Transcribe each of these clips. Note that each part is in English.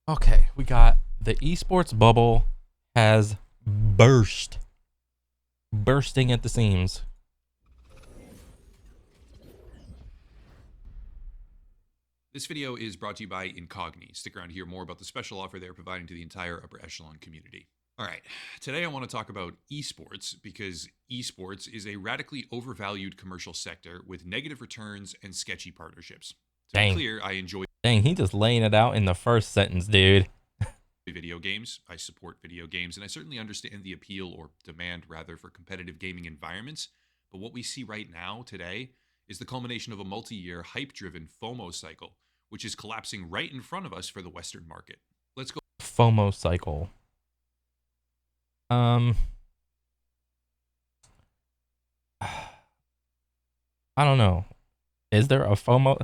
Okay, we got the esports bubble has bursting at the seams. This video is brought to you by Incogni. Stick around to hear more about the special offer they're providing to the entire upper echelon community. All right, today I want to talk about esports because esports is a radically overvalued commercial sector with negative returns and sketchy partnerships. To be Dang, clear, I enjoy he just laying it out in the first sentence, dude. video games, I support video games, and I certainly understand the appeal or demand rather for competitive gaming environments. But what we see right now today is the culmination of a multi-year hype-driven FOMO cycle, which is collapsing right in front of us for the Western market. Let's go. FOMO cycle. Um, I don't know. Is there a FOMO?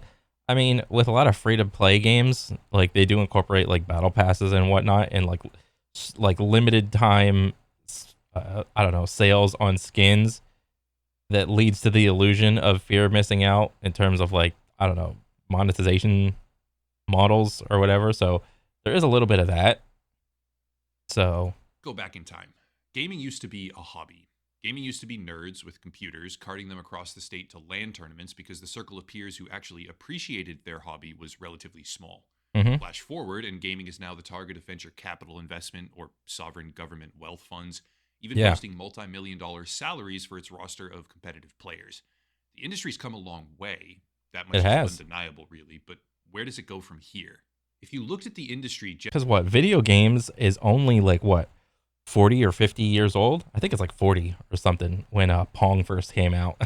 I mean, with a lot of free to play games, like they do incorporate like battle passes and whatnot, and like limited time, I don't know, sales on skins that leads to the illusion of fear of missing out in terms of like I don't know monetization models or whatever. So there is a little bit of that. So Go back in time. Gaming used to be a hobby. Gaming used to be nerds with computers carting them across the state to LAN tournaments because the circle of peers who actually appreciated their hobby was relatively small. mhm. Flash forward, and gaming is now the target of venture capital investment or sovereign government wealth funds, even Yeah, boasting multi-million-dollar salaries for its roster of competitive players. The industry's come a long way. That it much is has. undeniable, really, but where does it go from here? If you looked at the industry Because what video games is only like what 40 or 50 years old. I think it's like 40 or something when Pong first came out.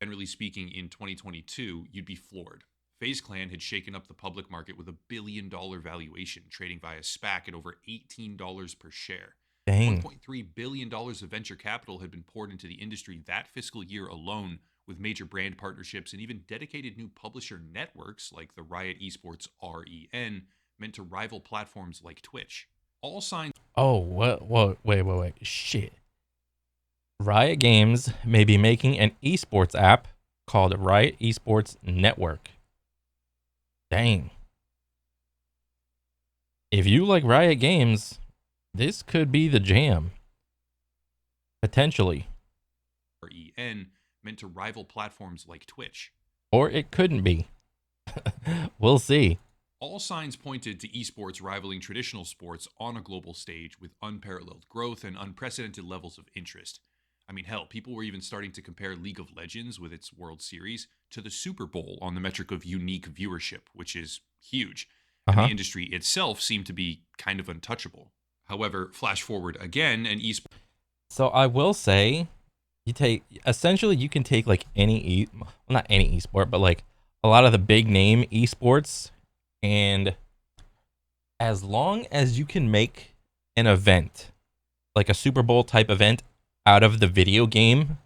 generally speaking, in 2022, you'd be floored. FaZe Clan had shaken up the public market with $1 billion valuation, trading via SPAC at over $18 per share. Dang, $1.3 billion of venture capital had been poured into the industry that fiscal year alone, with major brand partnerships and even dedicated new publisher networks like the Riot Esports REN, meant to rival platforms like Twitch. All signs oh what wait, shit. Riot Games may be making an esports app called Riot Esports Network. Dang. If you like Riot Games, this could be the jam. Potentially. REN meant to rival platforms like Twitch. Or it couldn't be. We'll see. All signs pointed to esports rivaling traditional sports on a global stage with unparalleled growth and unprecedented levels of interest. I mean, hell, people were even starting to compare League of Legends with its World Series to the Super Bowl on the metric of unique viewership, which is huge. And the Uh-huh. industry itself seemed to be kind of untouchable. However, flash forward again, and esports So I will say you take essentially you can take like well, not any esport, but like a lot of the big name esports, and as long as you can make an event like a Super Bowl type event out of the video game,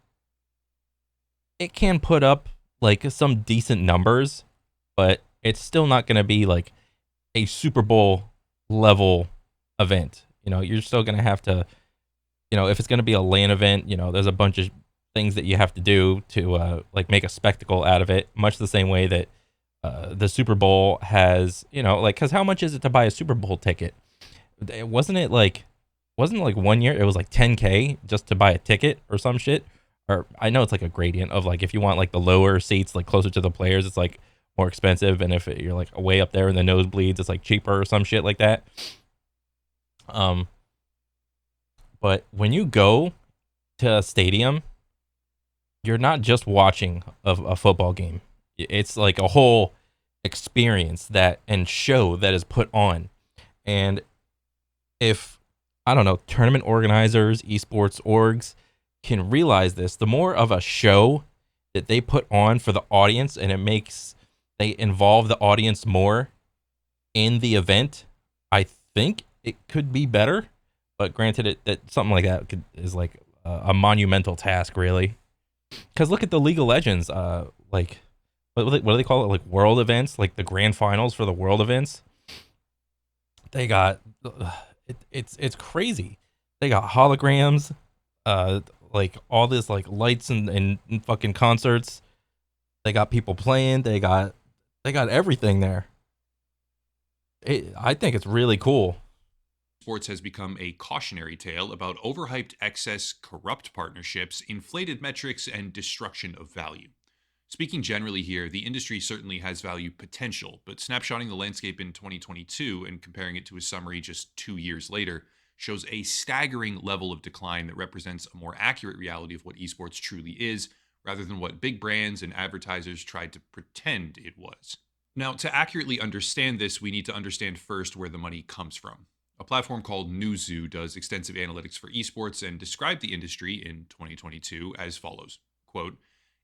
it can put up like some decent numbers, but it's still not going to be like a Super Bowl level event. You're still going to have to, if it's going to be a LAN event, there's a bunch of things that you have to do to like make a spectacle out of it, much the same way that the Super Bowl has, like, because how much is it to buy a Super Bowl ticket? Wasn't it like 1 year it was like 10K just to buy a ticket or some shit? Or I know it's like a gradient of like if you want like the lower seats like closer to the players, it's like more expensive, and if you're like way up there in the nosebleeds, it's like cheaper or some shit like that. Um, but when you go to a stadium, you're not just watching a football game. It's like a whole experience that and show that is put on. And if I don't know, tournament organizers, esports orgs can realize this, the more of a show that they put on for the audience, and they involve the audience more in the event, I think it could be better. But granted, that something like that is like a monumental task, really. Because look at the League of Legends, like what do they call it? Like world events, like the grand finals for the world events. They got it's crazy. They got holograms, like all this like lights and fucking concerts. They got people playing. They got everything there. I think it's really cool. Sports has become a cautionary tale about overhyped excess, corrupt partnerships, inflated metrics, and destruction of value. Speaking generally here, the industry certainly has value potential, but snapshotting the landscape in 2022 and comparing it to a summary just 2 years later shows a staggering level of decline that represents a more accurate reality of what esports truly is, rather than what big brands and advertisers tried to pretend it was. Now, to accurately understand this, we need to understand first where the money comes from. A platform called Newzoo does extensive analytics for esports and described the industry in 2022 as follows. Quote,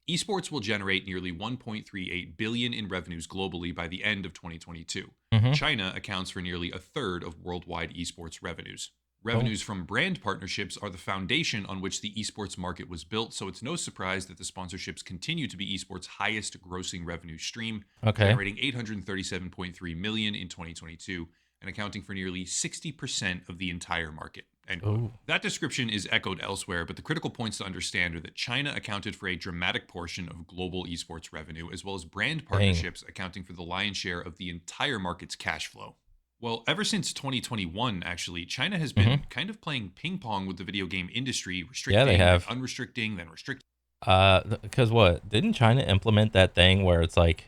esports will generate nearly 1.38 billion in revenues globally by the end of 2022. Hmm. China accounts for nearly a third of worldwide esports revenues. Oh, Revenues from brand partnerships are the foundation on which the esports market was built, so it's no surprise that the sponsorships continue to be esports' highest grossing revenue stream, okay. generating 837.3 million in 2022 and accounting for nearly 60% of the entire market. End quote. Oh, That description is echoed elsewhere, but the critical points to understand are that China accounted for a dramatic portion of global esports revenue, as well as brand dang. partnerships accounting for the lion's share of the entire market's cash flow. Well, ever since 2021, actually, China has Hmm. been kind of playing ping pong with the video game industry, Yeah, they restricting, then have. unrestricting, then restricting. Because what? Didn't China implement that thing where it's like,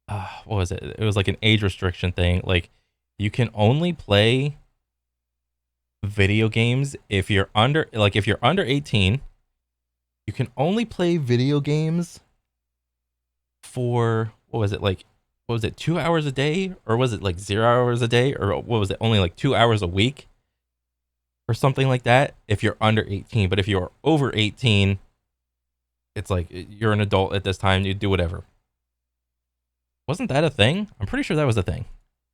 what was it? It was like an age restriction thing. Like, you can only play video games if you're under, like, if you're under 18, you can only play video games for, what was it, like, what was it, 2 hours a day? Or was it like 0 hours a day? Or what was it, only like 2 hours a week? Or something like that if you're under 18. But if you're over 18, it's like you're an adult at this time, you do whatever. Wasn't that a thing? I'm pretty sure that was a thing.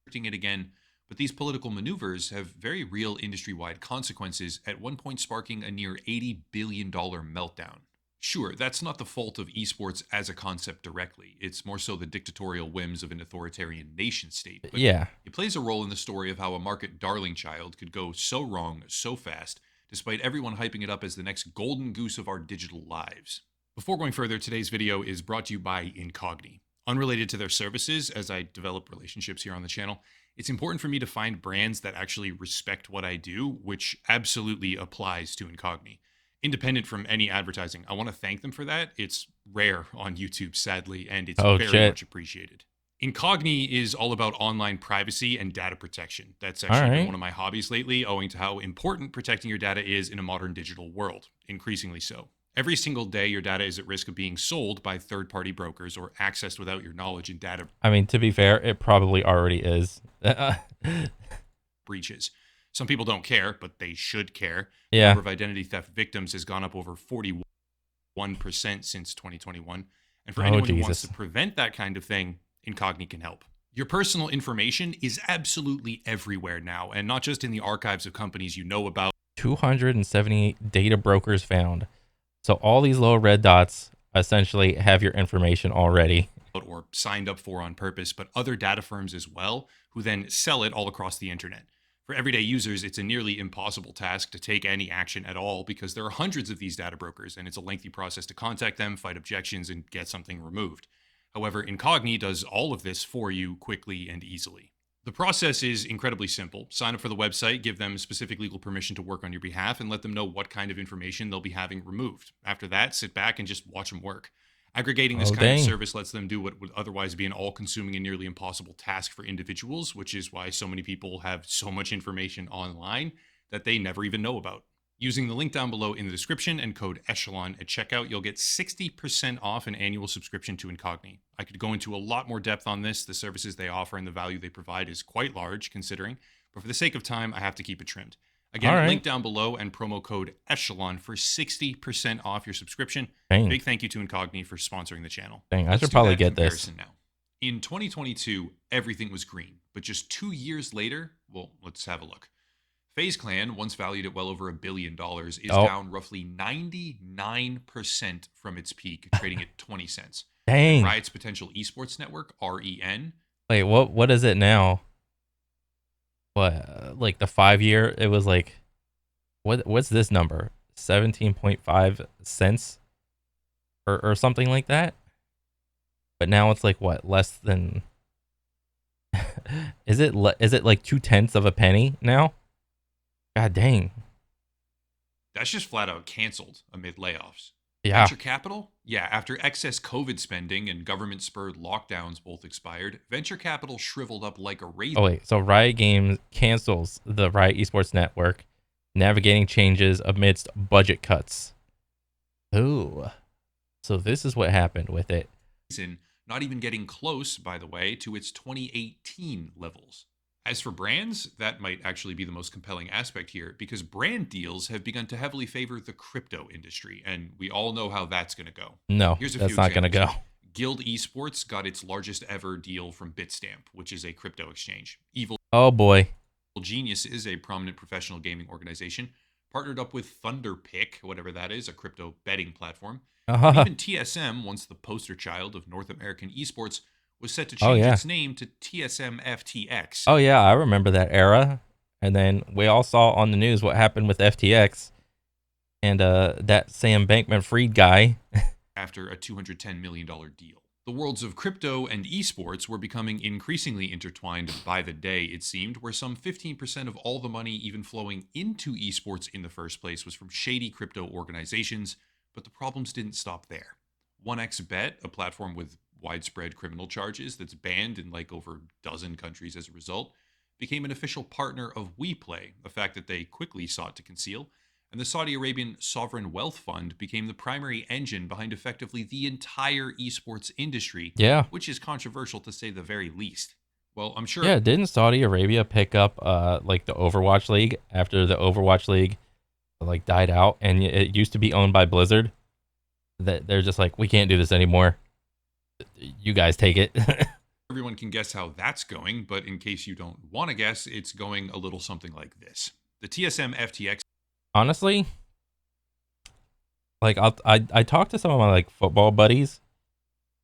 It again, but these political maneuvers have very real industry wide consequences, at one point sparking a near $80 billion meltdown. Sure, that's not the fault of esports as a concept directly. It's more so the dictatorial whims of an authoritarian nation state. But Yeah. it plays a role in the story of how a market darling child could go so wrong so fast, despite everyone hyping it up as the next golden goose of our digital lives. Before going further, today's video is brought to you by Incogni. Unrelated to their services, as I develop relationships here on the channel, it's important for me to find brands that actually respect what I do, which absolutely applies to Incogni. Independent from any advertising, I want to thank them for that. It's rare on YouTube, sadly, and it's Oh very shit. much appreciated. Incogni is all about online privacy and data protection. That's All actually been right. one of my hobbies lately, owing to how important protecting your data is in a modern digital world, increasingly so. Every single day, your data is at risk of being sold by third party brokers or accessed without your knowledge in data I mean, to be fair, it probably already is. breaches. Some people don't care, but they should care. The Yeah. number of identity theft victims has gone up over 41% since 2021. And for Oh anyone who wants to Jesus. prevent that kind of thing, Incogni can help. Your personal information is absolutely everywhere now, and not just in the archives of companies you know about 278 data brokers found. So all these little red dots essentially have your information already. or signed up for on purpose, but other data firms as well, who then sell it all across the internet. For everyday users, it's a nearly impossible task to take any action at all because there are hundreds of these data brokers, and it's a lengthy process to contact them, fight objections, and get something removed. However, Incogni does all of this for you quickly and easily. The process is incredibly simple. Sign up for the website, give them specific legal permission to work on your behalf, and let them know what kind of information they'll be having removed. After that, sit back and just watch them work. Aggregating this Oh kind of dang. service lets them do what would otherwise be an all consuming and nearly impossible task for individuals, which is why so many people have so much information online that they never even know about. Using the link down below in the description and code Echelon at checkout, you'll get 60% off an annual subscription to Incogni. I could go into a lot more depth on this. The services they offer and the value they provide is quite large, considering, but for the sake of time, I have to keep it trimmed. All Again, right. link down below and promo code Echelon for 60% off your subscription. Dang. Big thank you to Incogni for sponsoring the channel. Dang. I Let's should do probably that get this. comparison now. In 2022, everything was green, but just 2 years later, well, let's have a look. FaZe Clan, once valued at well over $1 billion, is Oh, down roughly 99% from its peak, trading at 20 cents. And dang. Riot's potential esports network, REN, Wait, what is it now? What, like the 5 year? It was like, what's this number? 17.5 cents or something like that. But now it's like what, less than is it like 2/10 of a penny now? God dang. That's just flat out canceled amid layoffs. Yeah. Venture capital? Yeah, after excess COVID spending and government spurred lockdowns both expired, venture capital shriveled up like a raisin. Oh wait, so Riot Games cancels the Riot Esports Network, navigating changes amidst budget cuts. Ooh. So this is what happened with it. Not even getting close, by the way, to its 2018 levels. As for brands, that might actually be the most compelling aspect here because brand deals have begun to heavily favor the crypto industry, and we all know how that's going to go. No, Here's a that's few not gonna examples. go. Guild Esports got its largest ever deal from Bitstamp, which is a crypto exchange. Evil Oh boy. Genius is a prominent professional gaming organization, partnered up with ThunderPick, whatever that is, a crypto betting platform. And even TSM, once the poster child of North American esports, was set to Oh change yeah. its name to TSM FTX. Oh yeah, I remember that era. And then we all saw on the news what happened with FTX and that Sam Bankman-Fried guy. After a $210 million deal. The worlds of crypto and esports were becoming increasingly intertwined by the day, it seemed, where some 15% of all the money even flowing into esports in the first place was from shady crypto organizations, but the problems didn't stop there. 1xBet, a platform with widespread criminal charges that's banned in like over a dozen countries as a result, became an official partner of WePlay, a fact that they quickly sought to conceal, and the Saudi Arabian Sovereign Wealth Fund became the primary engine behind effectively the entire esports industry, Yeah. which is controversial to say the very least. Well, I'm sure. Yeah, didn't Saudi Arabia pick up like the Overwatch League after the Overwatch League like died out and it used to be owned by Blizzard? That they're just like, we can't do this anymore. You guys take it. Everyone can guess how that's going, but in case you don't want to guess, it's going a little something like this. The TSM FTX. Honestly, like I talk to some of my like football buddies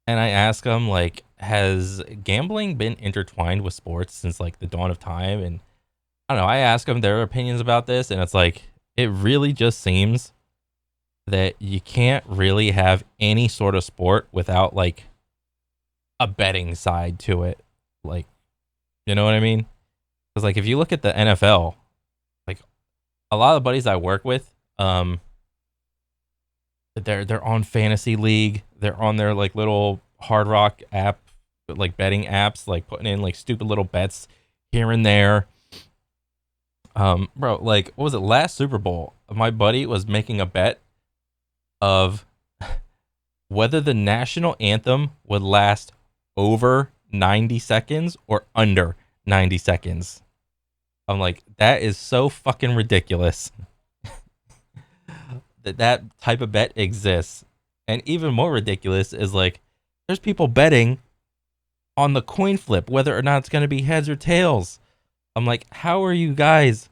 and I ask them like, has gambling been intertwined with sports since like the dawn of time? And I don't know, I ask them their opinions about this and it's like, it really just seems that you can't really have any sort of sport without like a betting side to it. Like, you know what I mean? Because like if you look at the NFL, like a lot of the buddies I work with, they're on fantasy league. They're on their like little Hard Rock app, like betting apps, like putting in like stupid little bets here and there. Bro, like what was it last Super Bowl? My buddy was making a bet of whether the national anthem would last over 90 seconds or under 90 seconds. I'm like, that is so fucking ridiculous that type of bet exists. And even more ridiculous is like, there's people betting on the coin flip, whether or not it's going to be heads or tails. I'm like, how are you guys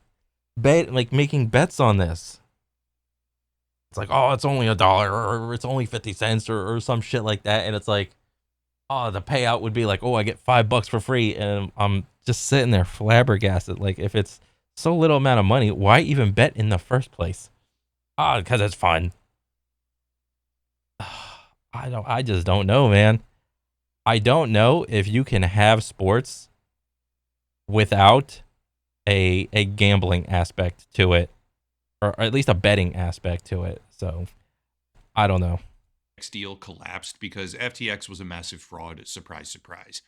making bets on this? It's like, oh, it's only $1 or it's only 50 cents or some shit like that. And it's like, oh, the payout would be like, oh, I get $5 for free. And I'm just sitting there flabbergasted. Like, if it's so little amount of money, why even bet in the first place? Ah, because it's fun. I just don't know, man. I don't know if you can have sports without a gambling aspect to it, or at least a betting aspect to it. So I don't know. Deal collapsed because FTX was a massive fraud. Surprise, surprise.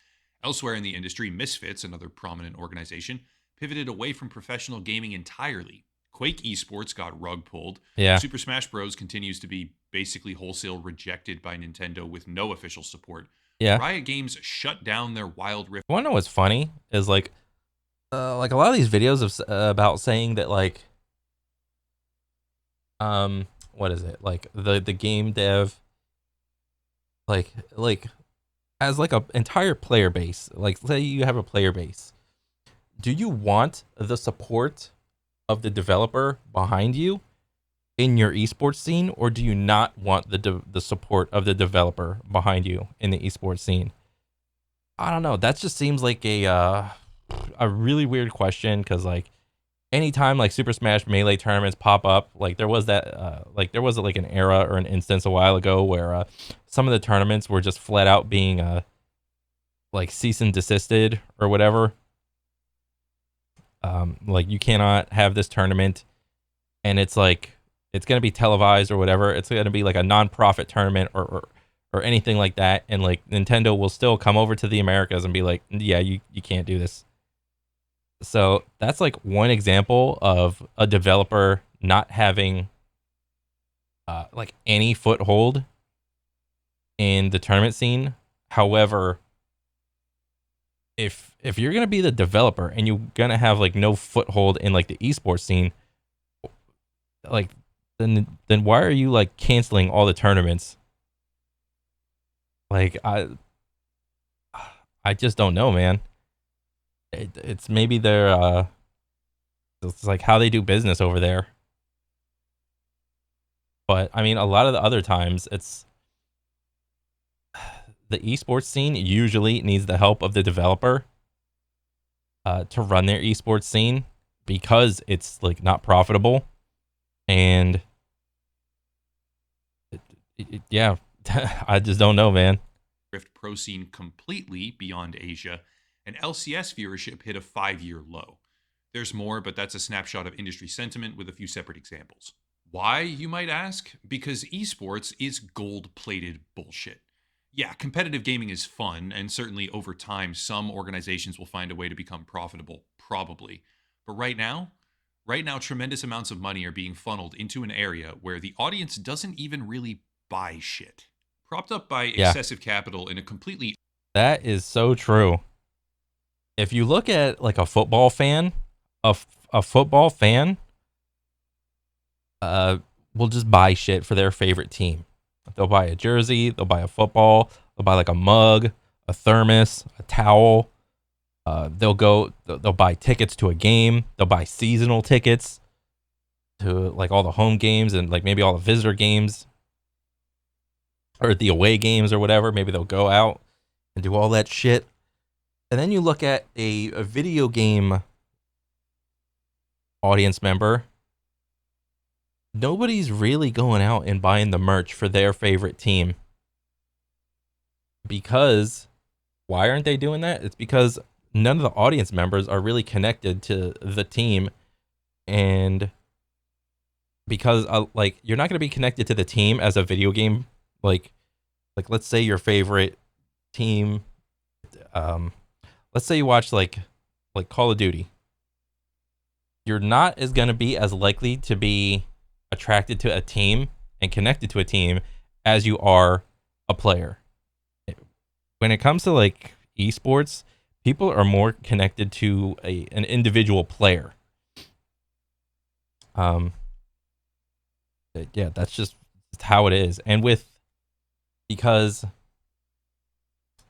Elsewhere in the industry, Misfits, another prominent organization, pivoted away from professional gaming entirely. Quake Esports got rug pulled. Yeah. Super Smash Bros. Continues to be basically wholesale rejected by Nintendo with no official support. Yeah. Riot Games shut down their Wild Rift. I want to know what's funny is like a lot of these videos of about saying that like what is it, like the game dev like as like a entire player base, like say you have a player base, do you want the support of the developer behind you in your esports scene, or do you not want the support of the developer behind you in the esports scene? I don't know, that just seems like a really weird question, because like anytime like Super Smash Melee tournaments pop up, like there was that there was like an era or an instance a while ago where some of the tournaments were just flat out being like cease and desisted or whatever. Like you cannot have this tournament, and it's like it's gonna be televised or whatever. It's gonna be like a non-profit tournament or anything like that, and like Nintendo will still come over to the Americas and be like, yeah, you can't do this. So that's like one example of a developer not having like any foothold in the tournament scene. However, if you're gonna be the developer and you're gonna have like no foothold in like the esports scene, like then why are you like canceling all the tournaments? Like I just don't know, man. It's maybe they're it's like how they do business over there. But I mean, a lot of the other times, it's the esports scene usually needs the help of the developer to run their esports scene because it's like not profitable. And yeah, I just don't know, man. Rift Pro scene completely beyond Asia, and LCS viewership hit a 5-year low. There's more, but that's a snapshot of industry sentiment with a few separate examples. Why, you might ask? Because esports is gold plated bullshit. Yeah, competitive gaming is fun, and certainly over time, some organizations will find a way to become profitable, probably. But right now, tremendous amounts of money are being funneled into an area where the audience doesn't even really buy shit. Propped up by Yeah, excessive capital in a completely that is so true. If you look at like a football fan, a football fan uh will just buy shit for their favorite team. They'll buy a jersey, they'll buy a football, they'll buy like a mug, a thermos, a towel. They'll buy tickets to a game. They'll buy seasonal tickets to like all the home games and like maybe all the visitor games or the away games or whatever. Maybe they'll go out and do all that shit. And then you look at a video game audience member. Nobody's really going out and buying the merch for their favorite team because why aren't they doing that? It's because none of the audience members are really connected to the team, and because like you're not going to be connected to the team as a video game, like let's say your favorite team, um let's say you watch like Call of Duty. You're not as going to be as likely to be attracted to a team and connected to a team as you are a player. When it comes to like esports, people are more connected to an individual player. Um, yeah, that's just how it is. And with because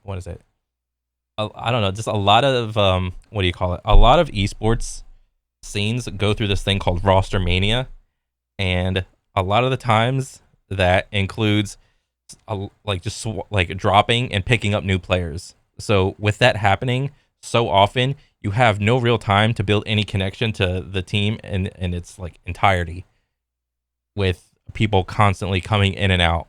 what is it? I don't know, just a lot of what do you call it? A lot of esports scenes go through this thing called roster mania, and a lot of the times that includes like just like dropping and picking up new players. So with that happening so often, you have no real time to build any connection to the team and its like entirety, with people constantly coming in and out.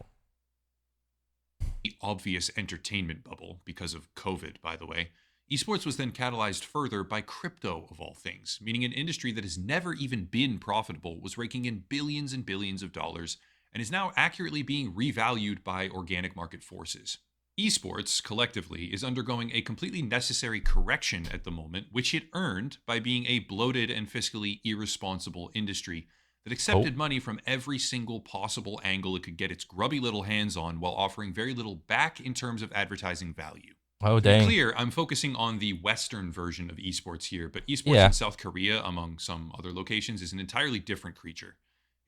obvious entertainment bubble because of COVID, by the way. Esports was then catalyzed further by crypto, of all things, meaning an industry that has never even been profitable was raking in billions and billions of dollars and is now accurately being revalued by organic market forces. Esports, collectively, is undergoing a completely necessary correction at the moment, which it earned by being a bloated and fiscally irresponsible industry that Oh, accepted money from every single possible angle it could get its grubby little hands on while offering very little back in terms of advertising value. oh, To be dang. clear, I'm focusing on the Western version of esports here, but esports Yeah. in South Korea, among some other locations, is an entirely different creature.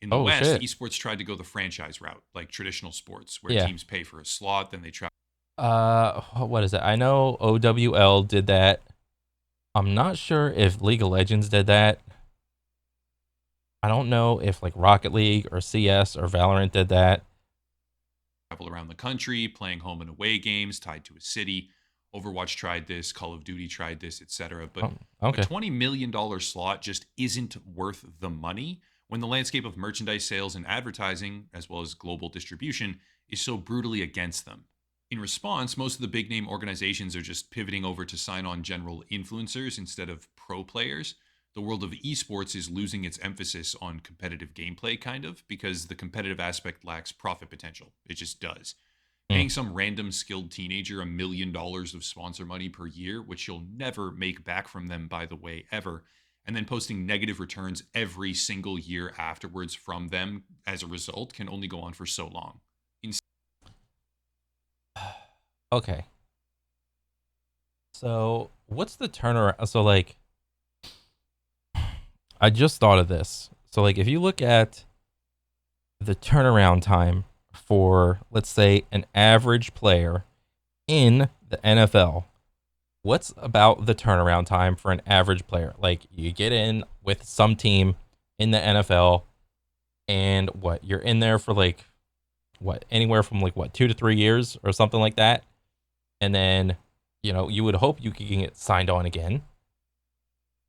In the Oh West, shit. esports tried to go the franchise route, like traditional sports, where Yeah. teams pay for a slot, then they travel What is it? I know OWL did that. I'm not sure if League of Legends did that. I don't know if like Rocket League or CS or Valorant did that. around the country, playing home and away games tied to a city. Overwatch tried this, Call of Duty tried this, etc. But Oh, a okay. $20 million slot just isn't worth the money when the landscape of merchandise sales and advertising, as well as global distribution, is so brutally against them. In response, most of the big name organizations are just pivoting over to sign on general influencers instead of pro players. The world of esports is losing its emphasis on competitive gameplay, kind of, because the competitive aspect lacks profit potential. It just does. Mm. Paying some random skilled teenager $1 million of sponsor money per year, which you'll never make back from them, by the way, ever, and then posting negative returns every single year afterwards from them as a result can only go on for so long. Okay. So what's the turnaround? So like, I just thought of this. So like, if you look at the turnaround time for, let's say, an average player in the NFL, what's about the turnaround time for an average player? Like, you get in with some team in the NFL, and what, you're in there for like, what, anywhere from like, what, 2 to 3 years or something like that. And then, you would hope you can get signed on again.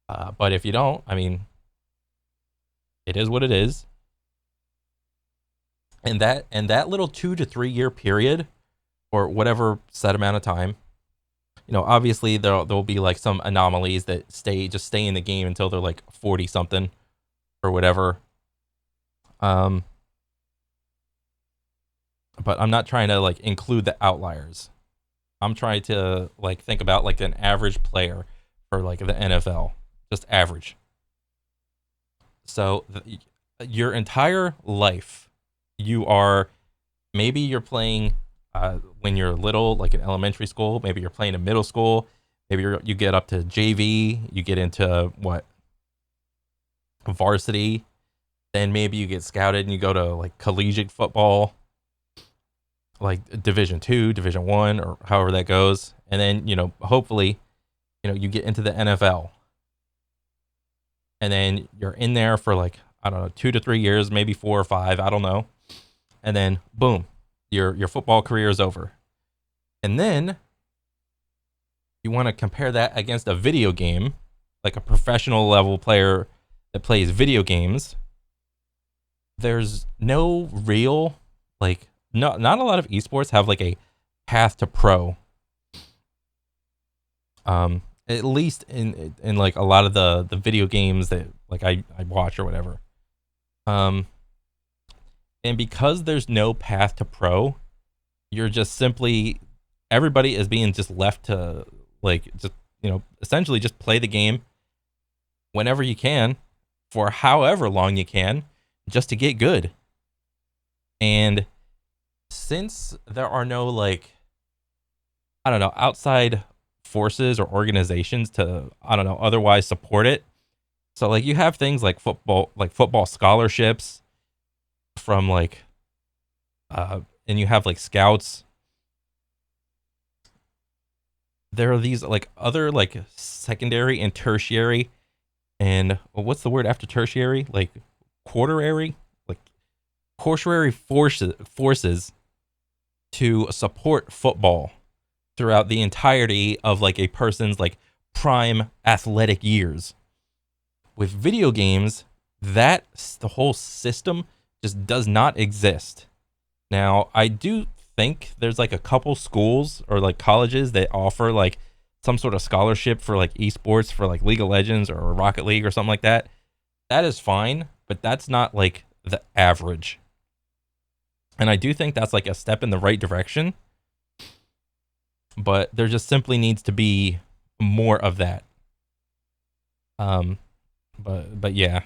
But if you don't, I mean, it is what it is. And that little 2 to 3 year period, or whatever set amount of time, obviously there'll be like some anomalies that stay in the game until they're like 40 something or whatever. Um, but I'm not trying to like include the outliers. I'm trying to like think about like an average player for like the NFL, just average. So your entire life, you are maybe you're playing when you're little, like in elementary school. Maybe you're playing in middle school. Maybe you get up to JV. You get into what, varsity. Then maybe you get scouted and you go to like collegiate football, like Division 2, Division 1, or however that goes. And then hopefully, you get into the NFL. And then you're in there for like, I don't know, 2 to 3 years, maybe 4 or 5, I don't know. And then boom, your football career is over. And then you want to compare that against a video game, like a professional level player that plays video games. There's no real, like, not a lot of esports have like a path to pro. At least in like a lot of the video games that like I watch or whatever. Um, and because there's no path to pro, you're just simply, everybody is being just left to like just essentially just play the game whenever you can, for however long you can, just to get good. And since there are no, like, I don't know, outside forces or organizations to, I don't know, otherwise support it. So like you have things like football scholarships from like and you have like scouts. There are these like other like secondary and tertiary, and what's the word after tertiary? Like quarterary, like tertiary forces to support football throughout the entirety of like a person's like prime athletic years. With video games, the whole system just does not exist. Now, I do think there's like a couple schools or like colleges that offer like some sort of scholarship for like esports, for like League of Legends or Rocket League or something like that. That is fine, but that's not like the average. And I do think that's like a step in the right direction, but there just simply needs to be more of that. Um, but yeah.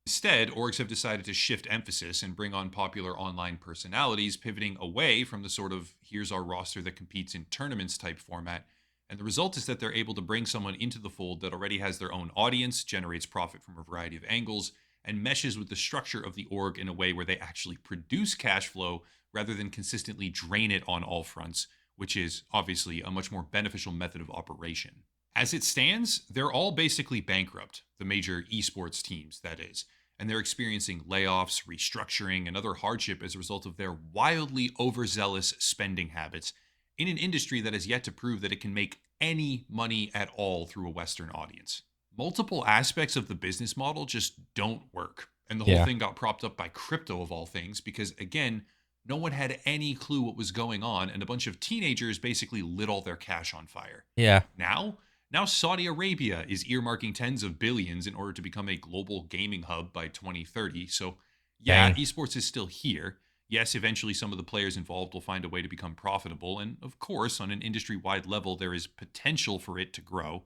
Instead, orgs have decided to shift emphasis and bring on popular online personalities, pivoting away from the sort of here's our roster that competes in tournaments type format. And the result is that they're able to bring someone into the fold that already has their own audience, generates profit from a variety of angles, and meshes with the structure of the org in a way where they actually produce cash flow rather than consistently drain it on all fronts, which is obviously a much more beneficial method of operation. As it stands, they're all basically bankrupt, the major esports teams, that is, and they're experiencing layoffs, restructuring, and other hardship as a result of their wildly overzealous spending habits in an industry that has yet to prove that it can make any money at all through a Western audience. Multiple aspects of the business model just don't work. And the whole Yeah. thing got propped up by crypto, of all things, because again, No one had any clue what was going on, and a bunch of teenagers basically lit all their cash on fire. Yeah. Now Saudi Arabia is earmarking tens of billions in order to become a global gaming hub by 2030. So, yeah, Dang. esports is still here. Yes, eventually some of the players involved will find a way to become profitable. And of course, on an industry wide level, there is potential for it to grow.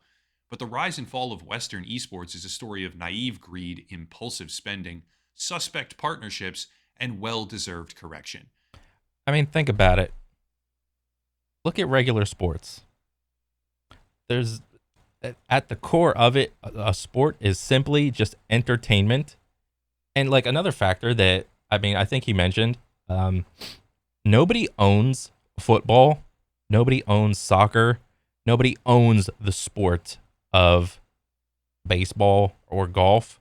But the rise and fall of Western esports is a story of naive greed, impulsive spending, suspect partnerships, and well deserved correction. I mean, think about it. Look at regular sports. There's at the core of it, a sport is simply just entertainment. And like another factor that I mean, I think he mentioned, um, nobody owns football, nobody owns soccer, nobody owns the sport of baseball or golf.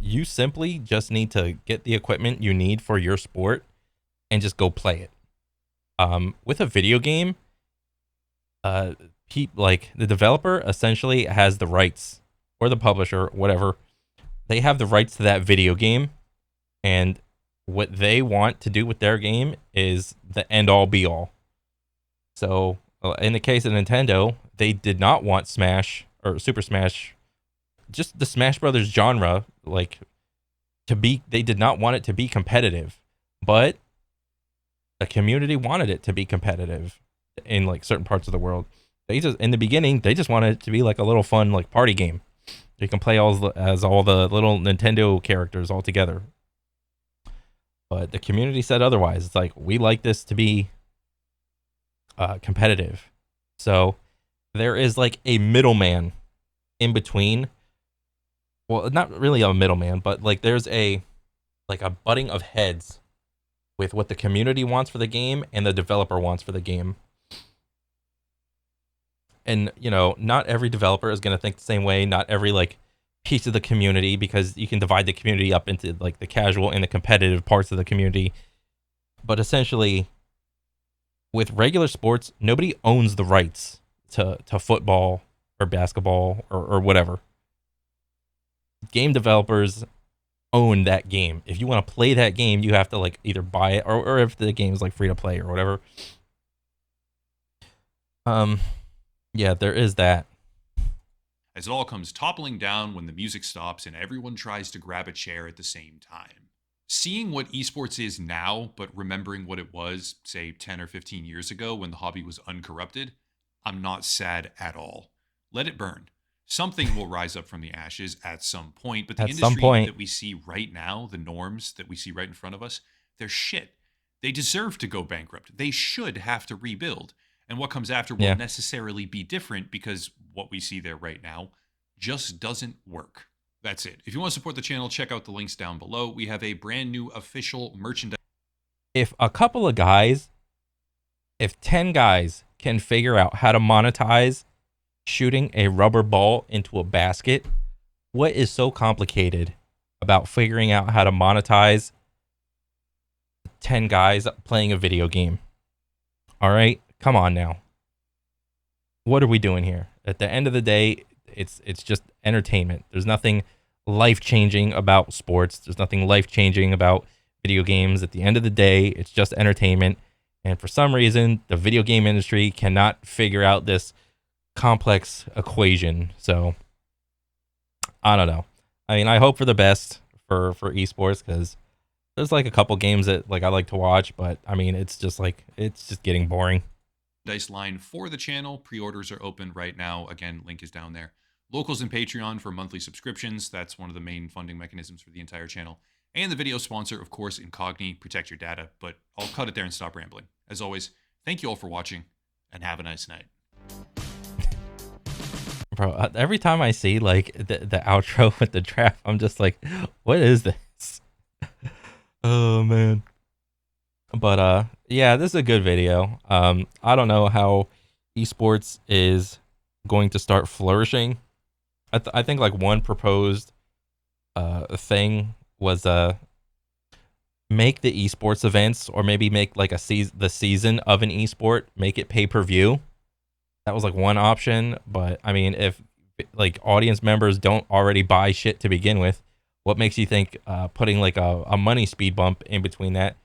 You simply just need to get the equipment you need for your sport and just go play it. With a video game, like the developer essentially has the rights, or the publisher, whatever. They have the rights to that video game, and what they want to do with their game is the end all be all. So, in the case of Nintendo, they did not want Smash or Super Smash, just the Smash Brothers genre, like to be. They did not want it to be competitive, but the community wanted it to be competitive in like certain parts of the world. They just in the beginning they just wanted it to be like a little fun like party game. You can play as all the little Nintendo characters all together. But the community said otherwise. It's like we like this to be competitive. So there is like a middleman in between. Well, not really a middleman, but like there's a butting of heads with what the community wants for the game and the developer wants for the game. And not every developer is going to think the same way. Not every like piece of the community, because you can divide the community up into like the casual and the competitive parts of the community. But essentially, with regular sports, nobody owns the rights to football or basketball or whatever. Game developers own that game. If you want to play that game, you have to like either buy it or if the game is like free to play or whatever. Yeah, there is that. As it all comes toppling down when the music stops and everyone tries to grab a chair at the same time. Seeing what esports is now, but remembering what it was, say, 10 or 15 years ago when the hobby was uncorrupted, I'm not sad at all. Let it burn. Something will rise up from the ashes at some point, but the At some industry point. that we see right now, the norms that we see right in front of us, they're shit. They deserve to go bankrupt. They should have to rebuild. And what comes after will Yeah. necessarily be different because what we see there right now just doesn't work. That's it. If you want to support the channel, check out the links down below. We have a brand new official merchandise. If a couple of guys, if 10 guys can figure out how to monetize shooting a rubber ball into a basket, what is so complicated about figuring out how to monetize 10 guys playing a video game? All right, come on now. What are we doing here? At the end of the day, it's just entertainment. There's nothing life-changing about sports. There's nothing life-changing about video games. At the end of the day, it's just entertainment. And for some reason, the video game industry cannot figure out this complex equation. So I don't know. I mean, I hope for the best for esports, because there's like a couple games that like I like to watch, but I mean, it's just getting boring. Dice line for the channel. Pre-orders are open right now. Again, link is down there. Locals and Patreon for monthly subscriptions. That's one of the main funding mechanisms for the entire channel. And the video sponsor, of course, Incogni. Protect your data. But I'll cut it there and stop rambling. As always, thank you all for watching, and have a nice night. Bro, every time I see like the outro with the draft, I'm just like, what is this? Oh man. But yeah, this is a good video. I don't know how esports is going to start flourishing. I think like one proposed thing was make the esports events, or maybe make like the season of an esport, make it pay-per-view. That was like one option, but I mean, if like audience members don't already buy shit to begin with, What makes you think putting like a money speed bump in between that?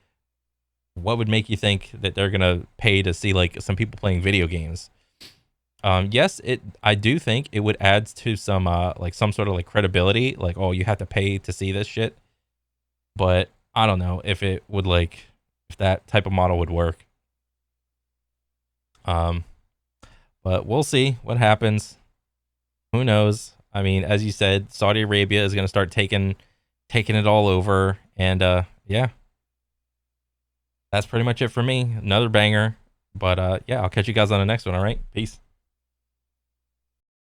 What would make you think that they're gonna pay to see like some people playing video games? Yes, it. I do think it would add to some like some sort of like credibility. Like, oh, you have to pay to see this shit. But I don't know if it would like if that type of model would work. Um, but we'll see what happens. Who knows? I mean, as you said, Saudi Arabia is gonna start taking it all over, and yeah, that's pretty much it for me. Another banger. But yeah, I'll catch you guys on the next one. All right, peace.